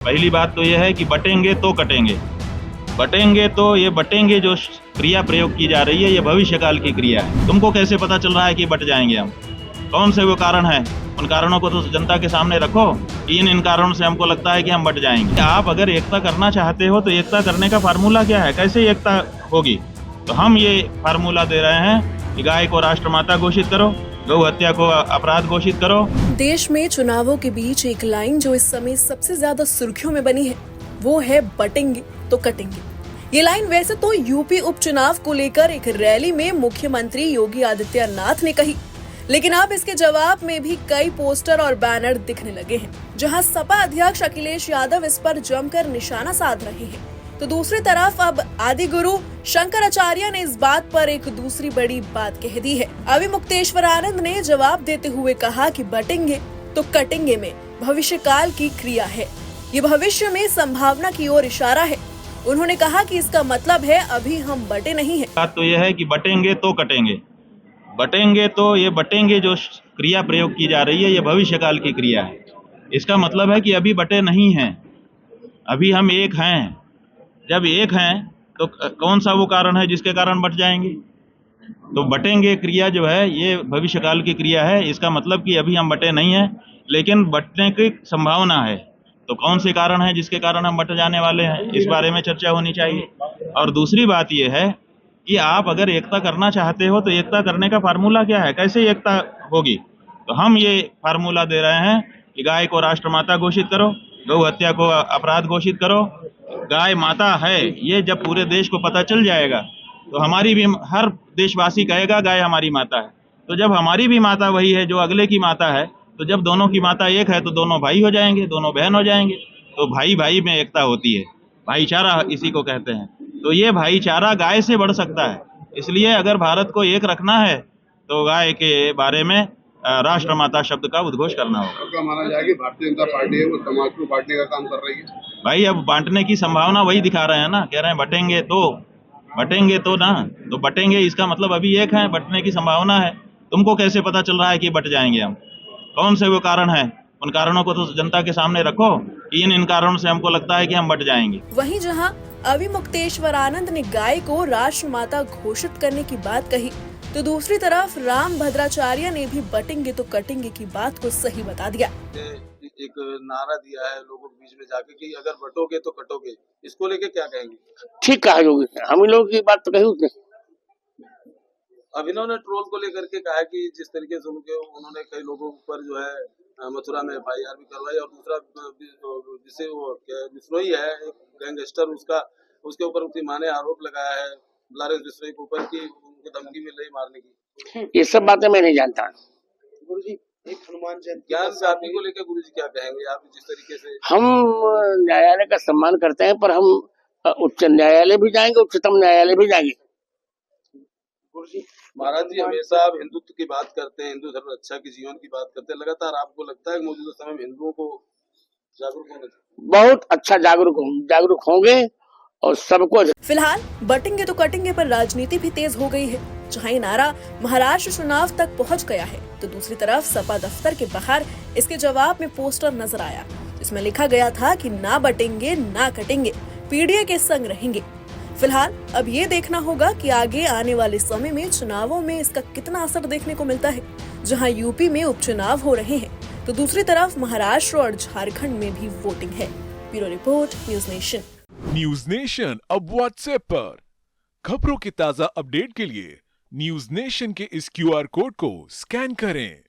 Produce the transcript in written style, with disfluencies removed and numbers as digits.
पहली बात तो यह है कि बटेंगे तो कटेंगे। बटेंगे तो ये बटेंगे जो क्रिया प्रयोग की जा रही है ये भविष्यकाल की क्रिया है। तुमको कैसे पता चल रहा है कि बट जाएंगे हम? कौन से वो कारण है? उन कारणों को तो जनता के सामने रखो कि इन कारणों से हमको लगता है कि हम बट जाएंगे। आप अगर एकता करना चाहते हो तो एकता करने का फार्मूला क्या है? कैसे एकता होगी? तो हम ये फार्मूला दे रहे हैं कि गाय को राष्ट्रमाता घोषित करो, गौ हत्या को अपराध घोषित करो। देश में चुनावों के बीच एक लाइन जो इस समय सबसे ज्यादा सुर्खियों में बनी है वो है बटेंगे तो कटेंगे। ये लाइन वैसे तो यूपी उपचुनाव को लेकर एक रैली में मुख्यमंत्री योगी आदित्यनाथ ने कही, लेकिन अब इसके जवाब में भी कई पोस्टर और बैनर दिखने लगे हैं, जहां सपा अध्यक्ष अखिलेश यादव इस पर जमकर निशाना साध रहे हैं। तो दूसरी तरफ अब आदि गुरु शंकराचार्य ने इस बात पर एक दूसरी बड़ी बात कह दी है। अभी मुक्तेश्वर आनंद ने जवाब देते हुए कहा कि बटेंगे तो कटेंगे में भविष्य काल की क्रिया है, ये भविष्य में संभावना की ओर इशारा है। उन्होंने कहा कि इसका मतलब है अभी हम बटे नहीं है। बात तो यह है कि बटेंगे तो कटेंगे। बटेंगे तो ये बटेंगे जो क्रिया प्रयोग की जा रही है ये भविष्य काल की क्रिया है। इसका मतलब है कि अभी बटे नहीं हैं, अभी हम एक हैं। जब एक हैं तो कौन सा वो कारण है जिसके कारण बट जाएंगे? तो बटेंगे क्रिया जो है ये भविष्य काल की क्रिया है। इसका मतलब कि अभी हम बटे नहीं हैं, लेकिन बटने की संभावना है। तो कौन से कारण है जिसके कारण हम बट जाने वाले हैं, इस बारे में चर्चा होनी चाहिए। और दूसरी बात यह है कि आप अगर एकता करना चाहते हो तो एकता करने का फार्मूला क्या है? कैसे एकता होगी? तो हम ये फार्मूला दे रहे हैं कि गाय को राष्ट्रमाता घोषित करो, गौ हत्या को अपराध घोषित करो। गाय माता है ये जब पूरे देश को पता चल जाएगा तो हमारी भी हर देशवासी कहेगा गाय हमारी माता है। तो जब हमारी भी माता वही है जो अगले की माता है, तो जब दोनों की माता एक है तो दोनों भाई हो जाएंगे, दोनों बहन हो जाएंगे। तो भाई भाई में एकता होती है, भाईचारा इसी को कहते हैं। तो ये भाईचारा गाय से बढ़ सकता है। इसलिए अगर भारत को एक रखना है तो गाय के बारे में राष्ट्रमाता शब्द का उद्घोष करना होगा। क्या माना जाए कि भारतीय जनता पार्टी है वो समाज को बांटने का काम कर रही है? भाई अब बांटने की संभावना वही दिखा रहे हैं ना, कह रहे हैं बटेंगे तो ना, तो बटेंगे इसका मतलब अभी एक है, बटने की संभावना है। तुमको कैसे पता चल रहा है कि बट जाएंगे हम? कौन से वो कारण है? उन कारणों को तो जनता के सामने रखो कि इन कारणों से हमको लगता है कि हम बट जाएंगे। वहीं जहां अभी मुक्तेश्वर आनंद ने गाय को राष्ट्रमाता घोषित करने की बात कही, तो दूसरी तरफ राम भद्राचार्य ने भी बटेंगे तो कटेंगे की बात को सही बता दिया। एक नारा दिया है लोगों के बीच में जाके कि अगर बटोगे तो कटोगे, इसको लेके क्या कहेंगे? ठीक कहा योगी, हम लोगों की बात तो कही उसने। अभिनव ने ट्रोल को लेकर के कहा कि जिस तरीके से उन्होंने कई लोगों पर जो है मथुरा में FIR भी करवाई, और दूसरा जिसे वो बिश्नोई है एक गैंगस्टर, उसके ऊपर उसकी मां ने आरोप लगाया है लारेंस बिश्नोई के ऊपर कि उनको धमकी मिल रही मारने की। ये सब बातें मैं नहीं जानता। गुरुजी एक हनुमान जयंती ज्ञान व्यापी को लेकर गुरुजी क्या कहेंगे? आप जिस तरीके से हम न्यायालय का सम्मान करते हैं, पर हम उच्च न्यायालय भी जाएंगे, उच्चतम न्यायालय भी जाएंगे। गुरुजी महाराज जी हमेशा आप हिंदुत्व की बात करते हैं, हिंदू धर्म रक्षा के जीवन की बात करते हैं। लगातार आपको लगता है कि मौजूदा समय में हिंदुओं को जागरूक होना चाहिए? बहुत अच्छा जागरूक होंगे और सबको। फिलहाल बटेंगे तो कटेंगे पर राजनीति भी तेज हो गई है, जहां ये नारा महाराष्ट्र चुनाव तक पहुंच गया है। तो दूसरी तरफ सपा दफ्तर के बाहर इसके जवाब में पोस्टर नजर आया, जिसमें लिखा गया था कि ना बटेंगे ना कटेंगे, पीडीए के संग रहेंगे। फिलहाल अब ये देखना होगा कि आगे आने वाले समय में चुनावों में इसका कितना असर देखने को मिलता है, जहां यूपी में उपचुनाव हो रहे हैं तो दूसरी तरफ महाराष्ट्र और झारखंड में भी वोटिंग है। Bureau report, news nation. News nation अब व्हाट्सएप पर खबरों के ताजा अपडेट के लिए न्यूज नेशन के इस QR कोड को स्कैन करें।